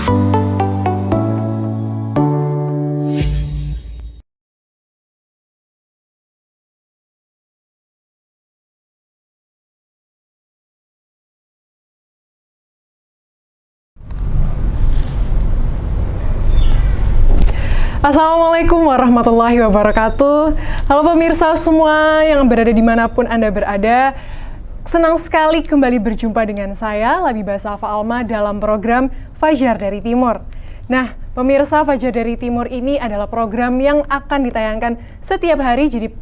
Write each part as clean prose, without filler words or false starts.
Assalamualaikum warahmatullahi wabarakatuh. Halo pemirsa semua yang berada dimanapun Anda berada. Senang sekali kembali berjumpa dengan saya, Labibah Safa Alma, dalam program Fajar dari Timur. Nah, pemirsa, Fajar dari Timur ini adalah program yang akan ditayangkan setiap hari, jadi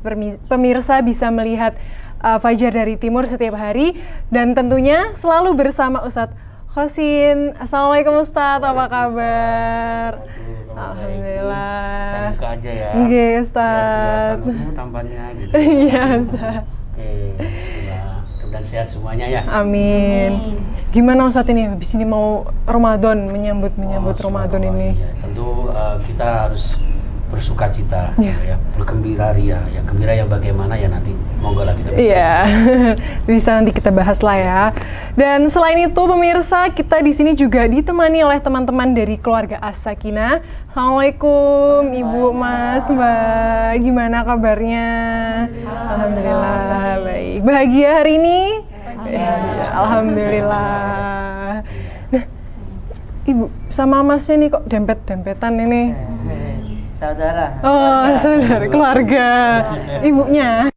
pemirsa bisa melihat Fajar dari Timur setiap hari, dan tentunya selalu bersama Ustadz Khosin. Assalamualaikum Ustadz, apa kabar? Alhamdulillah. Saya buka aja ya. Oke, Ustadz. Kamu tampannya gitu. Iya, Ustadz. Oke, bismillah. Mudah-mudahan sehat semuanya ya. Amin. Gimana Ustadz ini? Habis ini mau Ramadan, menyambut Ramadan ini. Ya, tentu kita harus bersuka cita, ya, bergembira ria, ya gembira yang bagaimana ya nanti monggo lah kita bisa. Iya, bisa nanti kita bahas lah ya. Dan selain itu pemirsa, kita di sini juga ditemani oleh teman-teman dari keluarga As-Sakinah. Assalamualaikum Ibu, Mas, Mbak, gimana kabarnya? Alhamdulillah baik. Bahagia hari ini? Alhamdulillah. Nah, Ibu sama Masnya nih kok dempet-dempetan ini? Saudara. Oh, saudara, keluarga. Ibunya.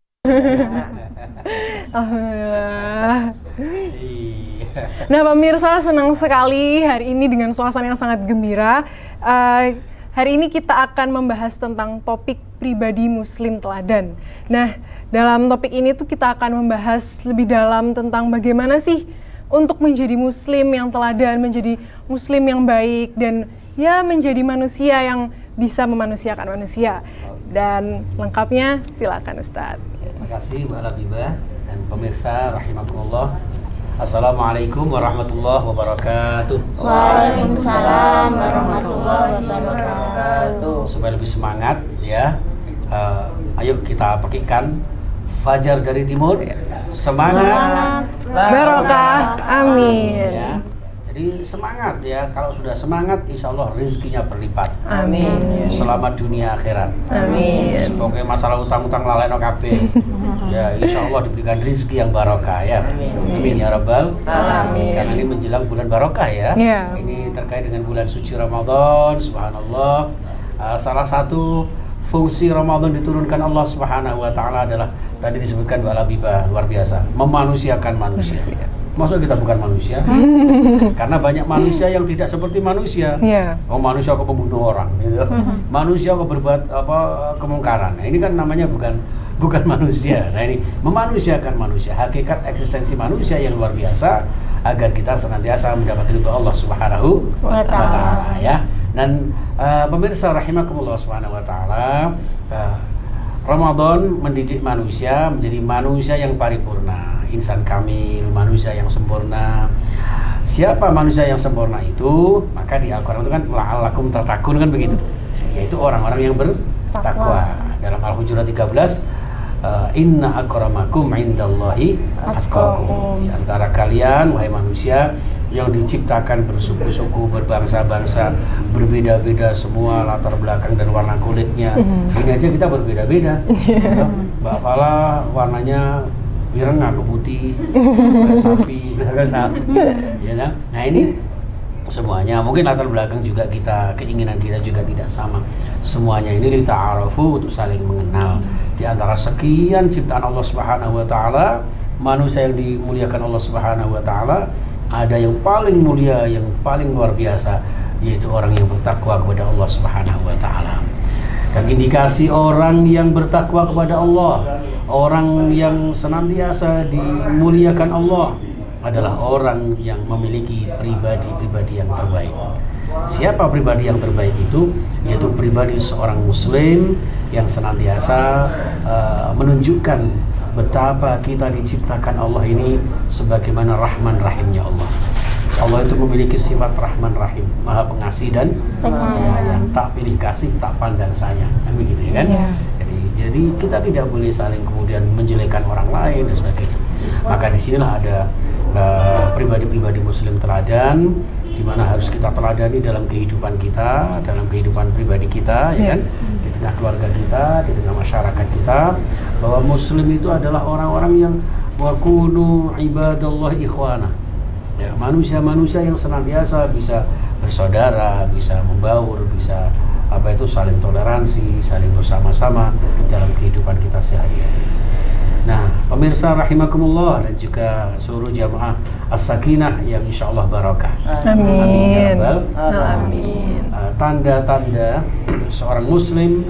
Alhamdulillah. Nah, pemirsa, senang sekali hari ini dengan suasana yang sangat gembira. Hari ini kita akan membahas tentang topik pribadi Muslim teladan. Nah, dalam topik ini tuh kita akan membahas lebih dalam tentang bagaimana sih untuk menjadi Muslim yang teladan, menjadi Muslim yang baik, dan ya menjadi manusia yang bisa memanusiakan manusia. Dan lengkapnya silakan Ustadz. Terima kasih Mbak Labibah dan pemirsa rahimakumullah. Assalamualaikum warahmatullahi wabarakatuh. Waalaikumsalam warahmatullahi wabarakatuh. Supaya lebih semangat ya, ayo kita pakaikan Fajar dari Timur. Semangat, barokah, amin. Ya. Jadi semangat ya, kalau sudah semangat insya Allah rezekinya berlipat. Amin. Selamat dunia akhirat. Amin. Pokoknya masalah utang-utang laleno kabeh. Ya insya Allah diberikan rezeki yang barokah ya. Amin ya Rabbal Alamin. Karena ini menjelang bulan barokah ya. Yeah. Ini terkait dengan bulan suci Ramadan. Subhanallah. Salah satu fungsi Ramadan diturunkan Allah Subhanahu wa taala adalah tadi disebutkan Mbak Labibah, luar biasa, memanusiakan manusia. Masa kita bukan manusia? Karena banyak manusia yang tidak seperti manusia. Yeah. Oh, manusia kok pembunuh orang gitu. Manusia kok berbuat kemungkaran. Nah, ini kan namanya bukan manusia. Nah, ini memanusiakan manusia. Hakikat eksistensi manusia yang luar biasa agar kita senantiasa mendapat ridho Allah Subhanahu wa taala ya. Dan pemirsa rahimakumullah subhanahu wa taala, Ramadan mendidik manusia menjadi manusia yang paripurna, insan kamil, manusia yang sempurna. Siapa manusia yang sempurna itu? Maka di Al-Quran itu kan la'allakum tattaqun kan begitu, yaitu orang-orang yang bertakwa. Dalam Al-Hujurat 13, inna akramakum indallahi atqakum. Di antara kalian wahai manusia yang diciptakan bersuku-suku, berbangsa-bangsa, berbeda-beda semua latar belakang dan warna kulitnya. Ini aja kita berbeda-beda. Mbak Fala warnanya ireng, aku putih, sapi, belakang sapi. Ya kan? Nah ini semuanya, mungkin latar belakang juga kita, keinginan kita juga tidak sama. Semuanya ini lita'arafu, untuk saling mengenal. Di antara sekian ciptaan Allah Subhanahu wa taala, manusia yang dimuliakan Allah Subhanahu wa taala, ada yang paling mulia, yang paling luar biasa, yaitu orang yang bertakwa kepada Allah Subhanahu wa taala. Dan indikasi orang yang bertakwa kepada Allah, orang yang senantiasa dimuliakan Allah, adalah orang yang memiliki pribadi-pribadi yang terbaik. Siapa pribadi yang terbaik itu? Yaitu pribadi seorang muslim yang senantiasa menunjukkan betapa kita diciptakan Allah ini sebagaimana Rahman Rahimnya Allah. Allah itu memiliki sifat Rahman Rahim, Maha Pengasih dan yang tak pilih kasih, tak pandang sayang, kan begitu ya kan? Jadi kita tidak boleh saling kemudian menjelekkan orang lain dan sebagainya. Maka disinilah ada pribadi-pribadi Muslim teladan di mana harus kita teladani dalam kehidupan kita, dalam kehidupan pribadi kita, ya kan, di tengah keluarga kita, di tengah masyarakat kita, bahwa Muslim itu adalah orang-orang yang wa kunu ibadallah ikhwana, ya, manusia-manusia yang senantiasa bisa bersaudara, bisa membaur, bisa saling toleransi, saling bersama-sama dalam kehidupan kita sehari-hari. Nah, pemirsa rahimakumullah dan juga seluruh jamaah As-Sakinah yang insyaallah barakah. Amin. Amin. Tanda-tanda seorang muslim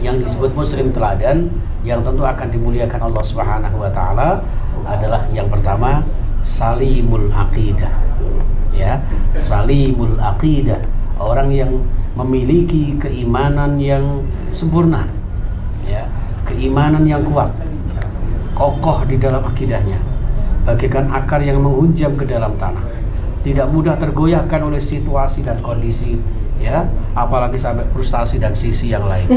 yang disebut muslim teladan yang tentu akan dimuliakan Allah Subhanahu wa taala adalah yang pertama salimul aqidah. Ya, salimul aqidah, orang yang memiliki keimanan yang sempurna, ya, keimanan yang kuat, ya, kokoh di dalam akidahnya, bagaikan akar yang menghunjam ke dalam tanah, tidak mudah tergoyahkan oleh situasi dan kondisi, ya, apalagi sampai frustasi dan sisi yang lain.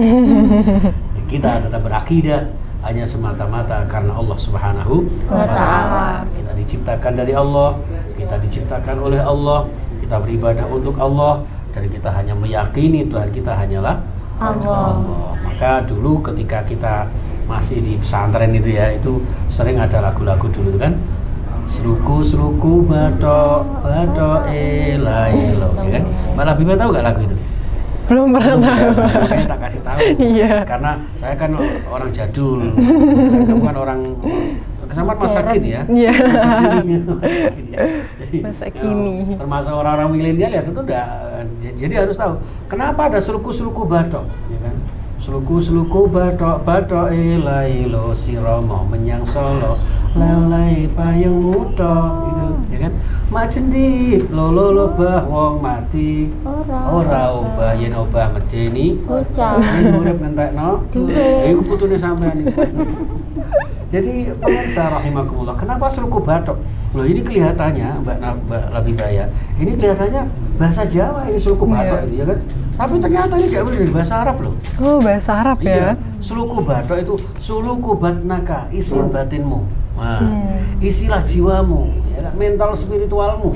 Kita tetap berakidah hanya semata-mata karena Allah Subhanahu wa ta'ala. Kita diciptakan dari Allah, kita diciptakan oleh Allah, kita beribadah untuk Allah, dan kita hanya meyakini Tuhan kita hanyalah Allah. Maka dulu ketika kita masih di pesantren itu ya, itu sering ada lagu-lagu dulu itu kan, seruku batok elo, ya kan? Mbak Labibah tahu nggak lagu itu? Belum pernah tahu. Ini tak kasih tahu. Iya. Karena saya kan orang jadul, bukan orang kesamaan masa kini ya. Iya. Jadi, Masa kini. termasuk orang-orang milenial ya tentu jadi harus tahu kenapa ada seluku batok, ya kan? Seluku batok elo siromo menyang Solo lelai payung muda gitu, ya kan? Mak cendhik lolo bah wong mati ora obah yen obah medeni Bocah. yen urip ngentekno Duwe. iku putune sampean iki. Jadi pemirsa rahimakumullah, kenapa seluku batok? Loh ini kelihatannya Mbak Labibah ya, ini kelihatannya bahasa Jawa ini seluku batok itu, ya kan? Tapi ternyata ini diambil dari bahasa Arab loh. Oh, bahasa Arab ya. Iya, suluku batok itu suluku batnaka, isi batinmu. Nah, isilah jiwamu, ya, mental spiritualmu.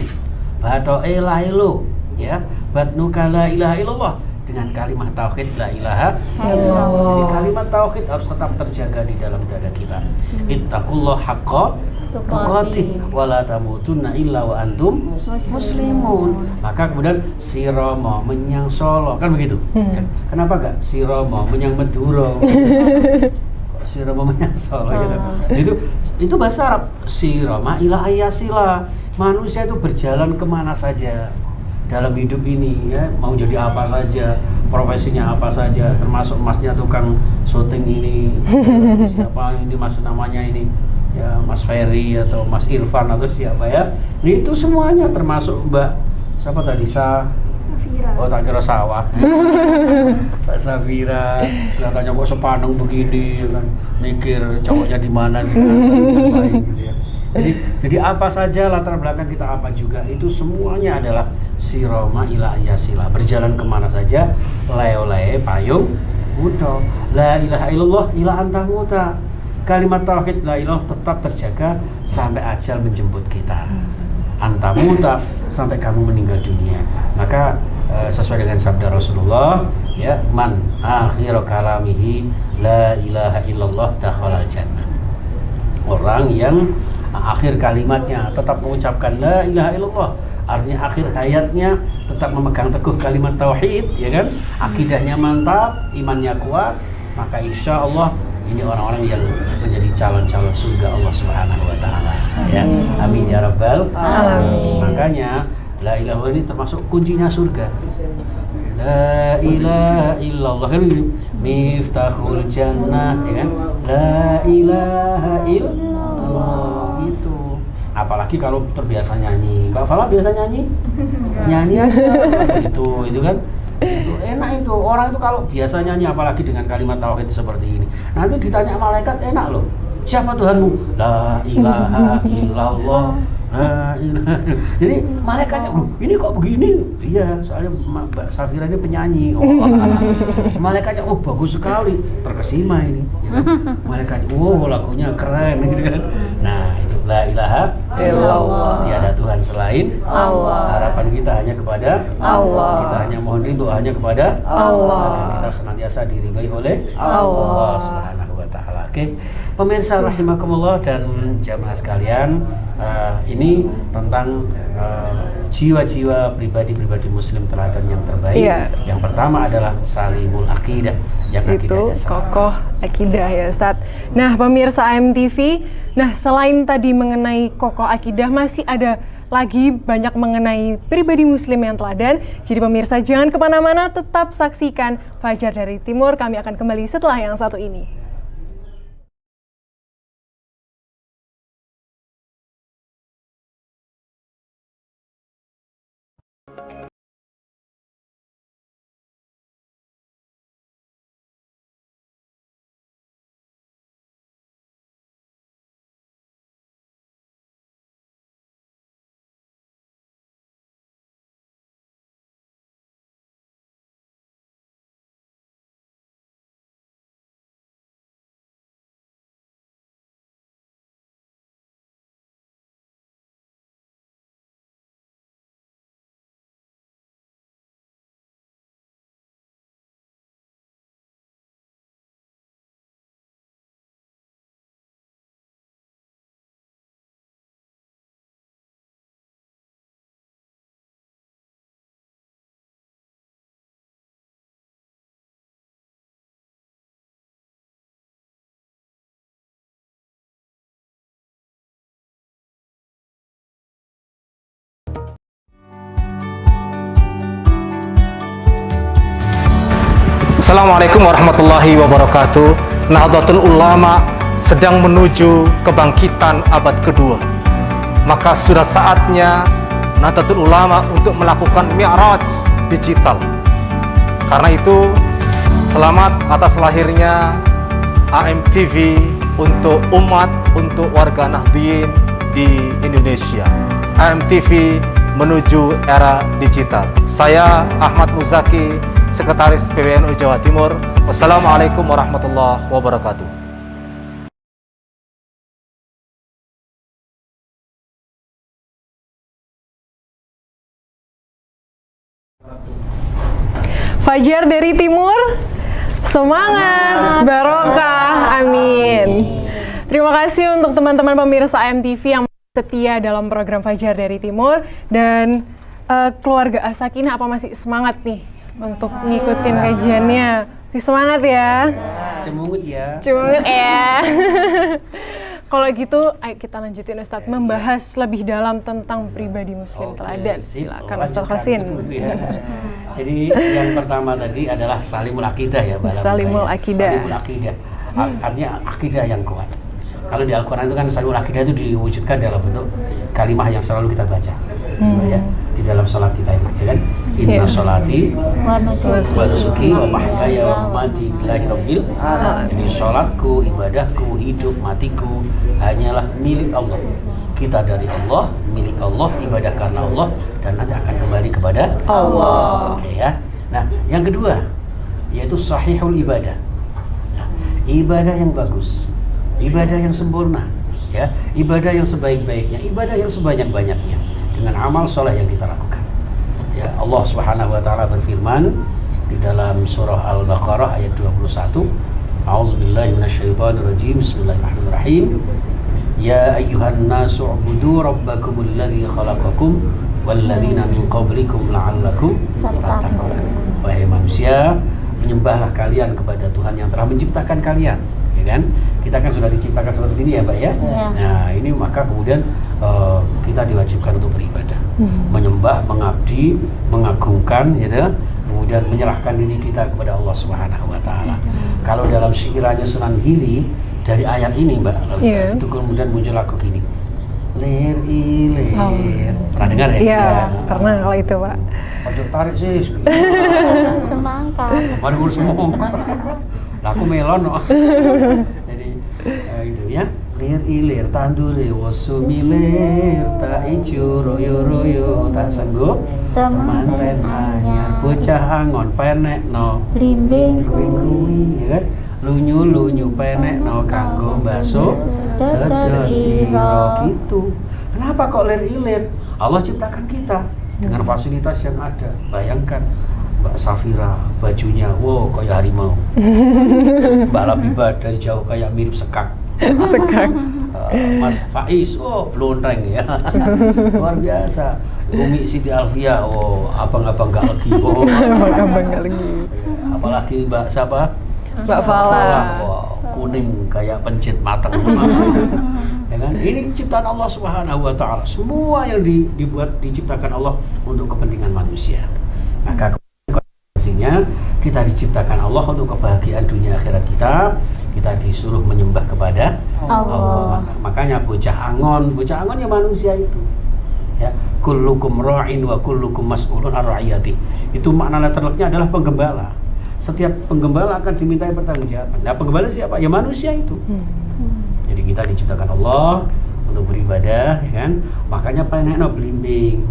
Batok ilahilu, ya, batnuka la ilaha illallah, dengan kalimat tauhid la ilaha illallah. Jadi kalimat tauhid harus tetap terjaga di dalam dada kita. Ittaqullah haqqa tuqatih wa la tamutunna illa wa antum muslimun. Maka kemudian siromo menyang Solo, kan begitu? Ya. Kenapa enggak siromo menyang Madura? Kok siromo menyang Solo gitu. Itu bahasa Arab. Siroma ila ayasila. Manusia itu berjalan kemana saja dalam hidup ini, ya, mau jadi apa saja, profesinya apa saja, termasuk masnya tukang syuting ini, siapa ini mas namanya ini, ya Mas Ferry atau Mas Irfan atau siapa ya, itu semuanya termasuk Mbak siapa tadi Safira. Oh tak kira sawah. Mbak Safira, kelihatannya kok sepaneng begini, kan mikir cowoknya di mana sih, gitu ya. Jadi apa saja latar belakang kita apa juga itu semuanya adalah siroma ila yasila, berjalan kemana saja leo-leo payung muda, la ilaha illallah ila anta muta. Kalimat tauhid la ilah tetap terjaga sampai ajal menjemput kita. Anta muta, sampai kamu meninggal dunia. Maka sesuai dengan sabda Rasulullah, ya, man akhiru kalamihi la ilaha illallah dakhalal jannah. Orang yang akhir kalimatnya tetap mengucapkan la ilaha illallah, artinya akhir hayatnya tetap memegang teguh kalimat tauhid, ya kan, akidahnya mantap, imannya kuat, maka insya Allah ini orang-orang yang menjadi calon-calon surga Allah Subhanahu wa ta'ala, ya. Amin ya rabbal alamin. Makanya la ilaha ini termasuk kuncinya surga. La ilaha illallah kan miftahul jannah, ya kan, la ilaha illallah. Itu apalagi kalau terbiasa nyanyi. Kak Fala biasa nyanyi aja itu kan, itu enak. Itu orang itu kalau biasa nyanyi apalagi dengan kalimat tauhid seperti ini, nanti ditanya malaikat enak loh, siapa Tuhanmu? La ilaha illallah, la ilaha. Jadi malaikatnya, ini kok begini? Iya, soalnya Mbak Safira ini penyanyi. Malaikatnya, bagus sekali, terkesima ini, ya kan? Malaikatnya, lagunya keren gitu kan. Nah La ilaha illallah. Tiada Tuhan selain Allah. Harapan kita hanya kepada Allah. Kita hanya mohon ridho hanya kepada Allah. Agar kita senantiasa diridhai oleh Allah. Subhanahu wa ta'ala. Oke, pemirsa rahimakumullah dan jamaah sekalian, ini tentang jiwa-jiwa pribadi-pribadi muslim teladan yang terbaik. Iya. Yang pertama adalah salimul akidah, yang Itu akidahnya salam. kokoh akidah ya Ustadz. Nah pemirsa AMTV, nah selain tadi mengenai kokoh akidah, masih ada lagi banyak mengenai pribadi muslim yang teladan. Jadi pemirsa jangan kemana-mana, tetap saksikan Fajar dari Timur. Kami akan kembali setelah yang satu ini. Assalamualaikum warahmatullahi wabarakatuh. Nahdlatul Ulama sedang menuju kebangkitan abad kedua. Maka sudah saatnya Nahdlatul Ulama untuk melakukan mi'raj digital. Karena itu, selamat atas lahirnya AMTV untuk umat, untuk warga Nahdliyin di Indonesia. AMTV menuju era digital. Saya Ahmad Muzaki, Sekretaris PWNU Jawa Timur. Wassalamualaikum warahmatullahi wabarakatuh. Fajar dari Timur, semangat, barokah, amin. Terima kasih untuk teman-teman pemirsa AMTV yang setia dalam program Fajar dari Timur. Dan keluarga As-Sakinah apa masih semangat nih untuk ngikutin kajiannya? Si semangat ya? Cemungut ya. Cemungut ya. Kalau gitu, ayo kita lanjutin Ustadz, membahas lebih dalam tentang pribadi muslim teladan. Silakan Ustadz Qasin. Jadi yang pertama tadi adalah salimul akidah ya, Salimul akidah. Salimul akidah. Artinya akidah yang kuat. Kalau di Al-Quran itu kan salimul akidah itu diwujudkan dalam bentuk kalimah yang selalu kita baca. Ya, di dalam sholat kita itu, ya kan? Inna sholati wa nusuki wa mahyaya wa mamati lillahi rabbil alamin. Ini sholatku, ibadahku, hidup, matiku hanyalah milik Allah. Kita dari Allah, milik Allah, ibadah karena Allah, dan nanti akan kembali kepada Allah. Oke ya. Nah, yang kedua yaitu sahihul ibadah. Nah, ibadah yang bagus, ibadah yang sempurna, ya, ibadah yang sebaik-baiknya, ibadah yang sebanyak-banyaknya dengan amal soleh yang kita lakukan. Ya, Allah Subhanahu wa taala berfirman di dalam surah Al-Baqarah ayat 21, A'udzubillahi minasyaitonirrajim. Bismillahirrahmanirrahim. Ya ayyuhan nasu ubudu rabbakumul ladzi khalaqakum wal ladzina min qablikum la'allakum tattaqun. Wahai manusia, menyembahlah kalian kepada Tuhan yang telah menciptakan kalian, ya kan? Kita kan sudah diciptakan seperti ini ya, Mbak ya. Nah, ini maka kemudian kita diwajibkan untuk beribadah, menyembah, mengabdi, mengagungkan, gitu. Kemudian menyerahkan diri kita kepada Allah Subhanahu wa taala. Kalau dalam syikirannya Sunan Giri dari ayat ini, Mbak, itu kemudian muncul lagu gini. Lir ilir. Pernah dengar ya? Iya, pernah kalau itu, Pak. Ojo tarik sih. Semangka. Mari ngurus semangka. Lah aku melon kok. Jadi itu ya. Lir ilir tandure wosu milir tak ijo royo royo tak sanggup temanten anyar bocah angon penekno Blimbing kuwi ya kan. lunyu penek no kanggo baso dodol ira gitu. Kenapa kok lir-ilir? Allah ciptakan kita dengan fasilitas yang ada. Bayangkan Mbak Safira bajunya wow kayak harimau. Mbak Labibah dari jauh kayak mirip sekak. Sekak. Mas Faiz, blonteng ya. Luar biasa. Umi Siti Alfia, abang-abang gak lagi. Abang-abang gak lagi. Apalagi Mbak siapa? Mbak Fala. Kuning kayak pencit matang. Ya kan? Ini ciptaan Allah Subhanahu wa taala. Semua yang dibuat diciptakan Allah untuk kepentingan manusia. Maka konsekuensinya kita diciptakan Allah untuk kebahagiaan dunia akhirat kita. Kita disuruh menyembah kepada Allah. Makanya bocah angon ya manusia itu. Ya, kullukum ra'in wa kullukum mas'ulun an ra'iyati. Itu makna letterleknya adalah penggembala. Setiap penggembala akan dimintai pertanggungjawaban. Nah, penggembala siapa? Ya manusia itu. Jadi kita diciptakan Allah untuk beribadah, ya kan? Makanya penekno blimbing.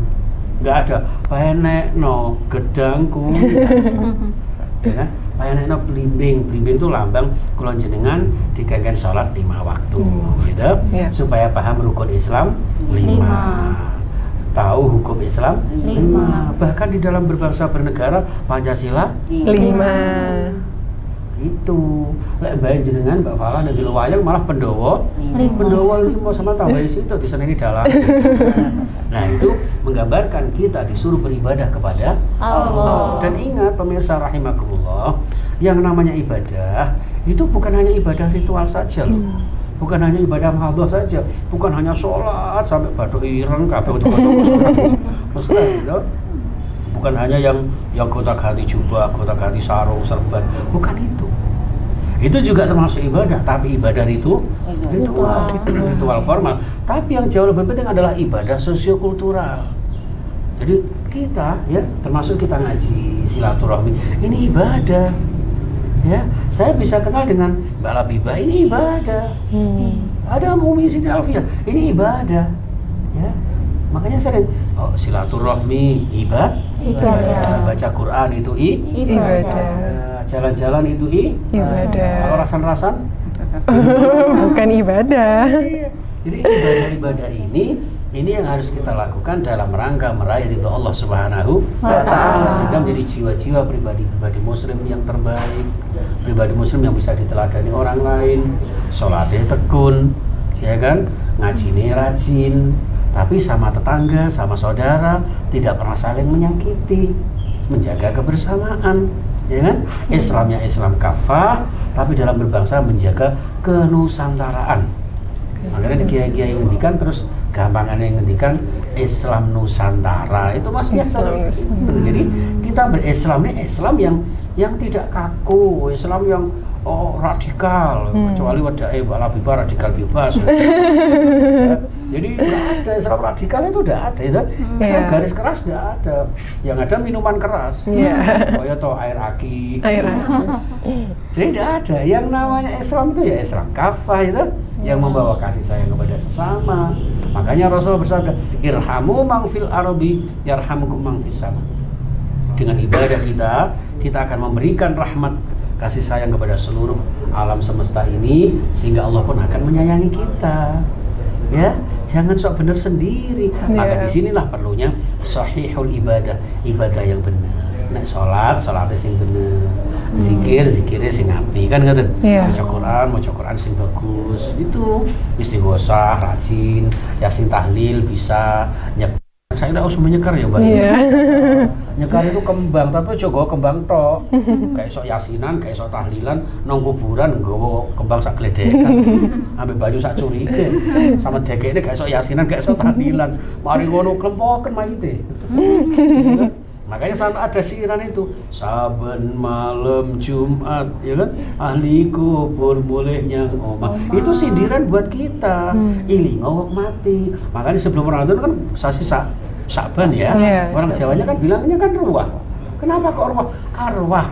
Enggak ada penekno gedangku. Ya kan? Penekno blimbing itu lambang kula jenengan dikengken salat 5 waktu, gitu. Yeah. Supaya paham rukun Islam 5. Tahu hukum Islam 5. Bahkan di dalam berbangsa bernegara Pancasila 5. Itu lek bae jenengan Mbak Fala nek delok wayang malah Pendowo 5 sama tambah isi itu diseneni dalan. Nah, itu menggambarkan kita disuruh beribadah kepada Allah. Dan ingat pemirsa rahimakumullah, yang namanya ibadah itu bukan hanya ibadah ritual saja loh. Bukan hanya ibadah mahdhah saja, bukan hanya sholat sampai bathuk ireng kabeh untuk sholat gitu. Bukan hanya yang gonta-ganti jubah, gonta-ganti sarung, serban, bukan itu. Itu juga termasuk ibadah, tapi ibadah itu ritual formal. Tapi yang jauh lebih penting adalah ibadah sosiokultural. Jadi kita ya, termasuk kita ngaji, silaturahmi, ini ibadah. Ya, saya bisa kenal dengan Mbak Labibah, ini ibadah. Ada Umi Siti Alfia, ini ibadah. Ya, makanya sering silaturahmi ibadah. Baca Quran itu ibadah. Jalan-jalan itu ibadah. Kalau rasan-rasan bukan ibadah. Jadi ibadah-ibadah ini yang harus kita lakukan dalam rangka meraih ridho Allah Subhanahu wa taala, sehingga menjadi jiwa-jiwa pribadi muslim yang terbaik, pribadi muslim yang bisa diteladani orang lain, sholatnya tekun, ya kan, ngajine rajin, tapi sama tetangga, sama saudara tidak pernah saling menyakiti, menjaga kebersamaan, ya kan? Islamnya Islam kafah, tapi dalam berbangsa menjaga kenusantaraan. Makanya kiai-kiai ngendikan terus gampangannya ngendikan Islam Nusantara itu maksudnya. Jadi kita berislam ini Islam yang tidak kaku, Islam yang radikal, kecuali wadai Mbak Labibah radikal bebas. Ya. Jadi nggak ada Islam radikal itu udah ada itu. Islam garis keras nggak ada. Yang ada minuman keras. Kayak air aki. Jadi tidak ada. Yang namanya Islam itu ya Islam kafah itu, yang membawa kasih sayang kepada sesama. Makanya Rasulullah bersabda, irhamu man fil ardi yarhamukum man fis sama. Dengan ibadah kita akan memberikan rahmat kasih sayang kepada seluruh alam semesta ini, sehingga Allah pun akan menyayangi kita. Ya, jangan sok benar sendiri. Maka disinilah perlunya sahihul ibadah yang benar. Nek sholatnya sing bener, zikirnya sing apik kan ngoten. Maca Quran sing bagus. Itu istighosah rajin, yasin tahlil bisa. Saya tidak usah menyekar ya Mbak. Nyekar itu kembang, tapi coba kembang tok. Kayak sok yasinan, kayak sok tahlilan, nang kuburan nggawa kembang sak gledekan. Ambek banyu sak curige. Sama dekene kayak sok yasinan, kayak sok tahlilan. Mari ngono klempoken mayite. Makanya sampai ada siiran itu, saben malam Jumat, ya kan, ahli kubur bolehnya omah. Itu sindiran buat kita. Iling ngawak mati. Makanya sebelum Ramadan kan sasi Sa'ban ya. Orang Jawanya kan bilangnya kan ruah. Kenapa kok ruah? Arwah.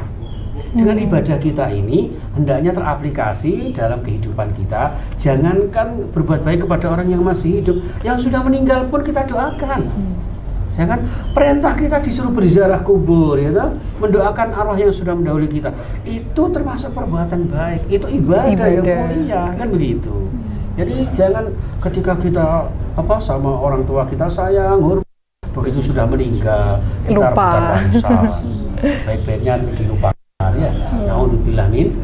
Dengan ibadah kita ini hendaknya teraplikasi dalam kehidupan kita. Jangankan berbuat baik kepada orang yang masih hidup, yang sudah meninggal pun kita doakan. Ya kan? Perintah kita disuruh berziarah kubur, ya kan? Mendoakan arwah yang sudah mendahului kita. Itu termasuk perbuatan baik. Itu ibadah yang mulia, kan begitu. Jadi jangan ketika kita sama orang tua kita sayang, hormat, begitu sudah meninggal kita rebutan warisan. Baik-baiknya dilupakan, ya. Naudzubillah min.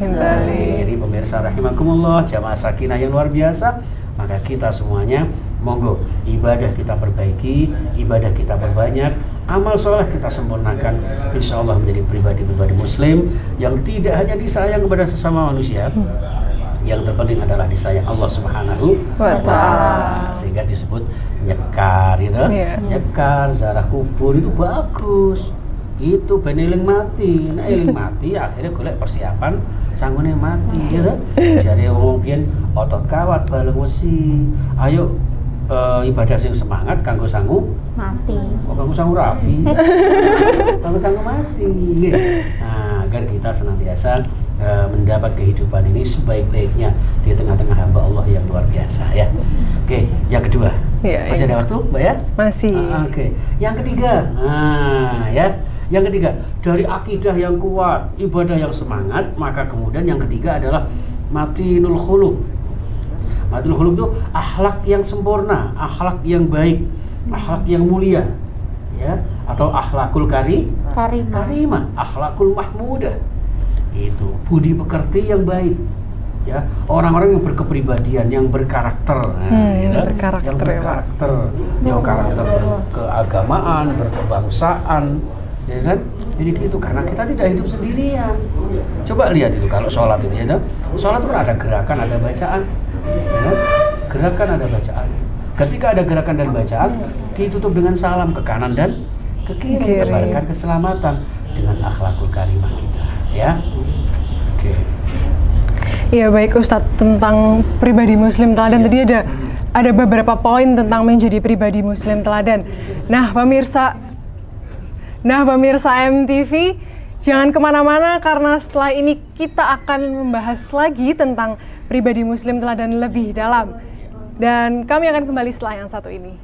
Jadi pemirsa rahimakumullah, jamaah sakinah yang luar biasa, maka kita semuanya monggo ibadah kita perbaiki, ibadah kita perbanyak, amal soleh kita sempurnakan, insya Allah menjadi pribadi-pribadi muslim yang tidak hanya disayang kepada sesama manusia, yang terpenting adalah disayang Allah Subhanahu wa Ta'ala, sehingga disebut nyekar gitu. Nyekar, ziarah kubur itu bagus. Itu ben eling mati. Nah eling mati akhirnya golek persiapan sanggune mati gitu. Jare wong biyen otot kawat balung wesi. Ayo ibadah sing semangat kanggo sangu mati. Oh, kanggo sangu rapi. Kanggo sangu mati. Nah, agar kita senantiasa mendapat kehidupan ini sebaik-baiknya di tengah-tengah hamba Allah yang luar biasa ya. Oke, yang kedua. Masih ada waktu, Mbak ya? Masih. Oke. Yang ketiga. Nah, ya. Yang ketiga, dari akidah yang kuat, ibadah yang semangat, maka kemudian yang ketiga adalah matinul khuluq. Matinul khuluq itu akhlak yang sempurna, akhlak yang baik, akhlak yang mulia, ya, atau akhlakul karimah, akhlakul mahmudah. Itu budi pekerti yang baik, ya, orang-orang yang berkepribadian, yang berkarakter, gitu, yang berkarakter, yang karakter keagamaan, berkebangsaan, ya kan? Jadi gitu, karena kita tidak hidup sendirian. Coba lihat itu kalau sholat itu, ya, sholat itu kan ada gerakan, ada bacaan, ya, gerakan ada bacaan. Ketika ada gerakan dan bacaan, ditutup dengan salam ke kanan dan ke kiri, tebarkan keselamatan dengan akhlakul karimah kita, ya. Oke. Iya baik Ustadz, tentang pribadi muslim teladan tadi ada beberapa poin tentang menjadi pribadi muslim teladan. Nah pemirsa MTV, jangan kemana-mana karena setelah ini kita akan membahas lagi tentang pribadi muslim teladan lebih dalam. Dan kami akan kembali setelah yang satu ini.